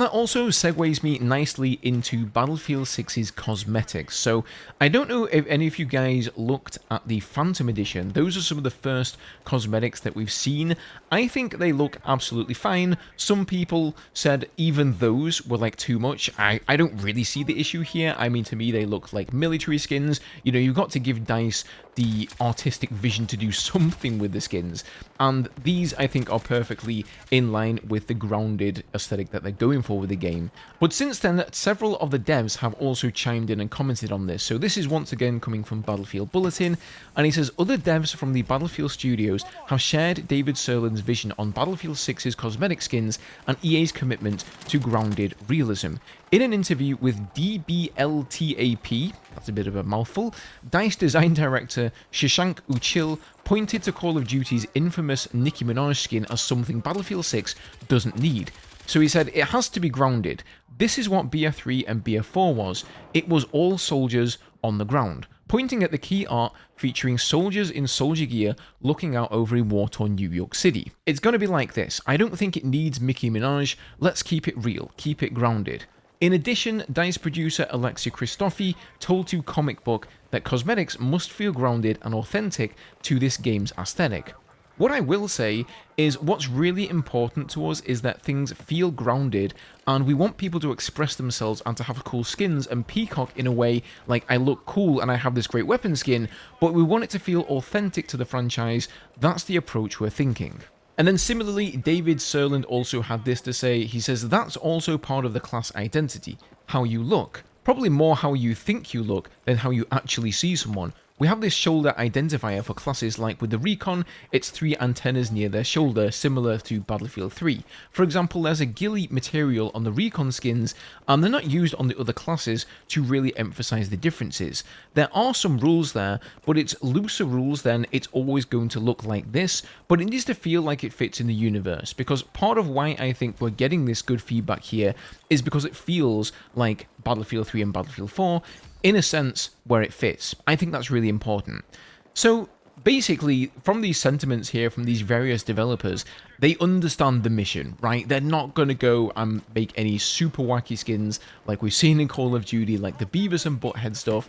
that also segues me nicely into Battlefield 6's cosmetics. So I don't know if any of you guys looked at the Phantom Edition. Those are some of the first cosmetics that we've seen. I think they look absolutely fine. Some people said even those were like too much. I don't really see the issue here. I mean, to me, they look like military skins. You know, you've got to give DICE the artistic vision to do something with the skins. And these, I think, are perfectly in line with the grounded aesthetic that they're going for with the game. But since then, several of the devs have also chimed in and commented on this. So this is once again coming from Battlefield Bulletin, and he says, other devs from the Battlefield studios have shared David Sirlin's vision on Battlefield 6's cosmetic skins and EA's commitment to grounded realism. In an interview with DBLTAP, that's a bit of a mouthful, DICE design director Shashank Uchil pointed to Call of Duty's infamous Nicki Minaj skin as something Battlefield 6 doesn't need. So he said, it has to be grounded. This is what BF3 and BF4 was. It was all soldiers on the ground, pointing at the key art featuring soldiers in soldier gear looking out over a war-torn New York City. It's going to be like this. I don't think it needs Nicki Minaj. Let's keep it real, keep it grounded. In addition, DICE producer Alexia Christofi told to Comic Book that cosmetics must feel grounded and authentic to this game's aesthetic. What I will say is what's really important to us is that things feel grounded, and we want people to express themselves and to have cool skins and peacock in a way like I look cool and I have this great weapon skin, but we want it to feel authentic to the franchise. That's the approach we're thinking. And then similarly, David Sirlin also had this to say. He says that's also part of the class identity, how you look. Probably more how you think you look than how you actually see someone. We have this shoulder identifier for classes like with the Recon, it's 3 antennas near their shoulder, similar to Battlefield 3. For example, there's a ghillie material on the Recon skins, and they're not used on the other classes to really emphasize the differences. There are some rules there, but it's looser rules than it's always going to look like this, but it needs to feel like it fits in the universe, because part of why I think we're getting this good feedback here is because it feels like Battlefield 3 and Battlefield 4, in a sense where it fits. I think that's really important. So basically, from these sentiments here from these various developers, they understand the mission, right? They're not going to go and make any super wacky skins like we've seen in Call of Duty, like the Beavis and Butthead stuff.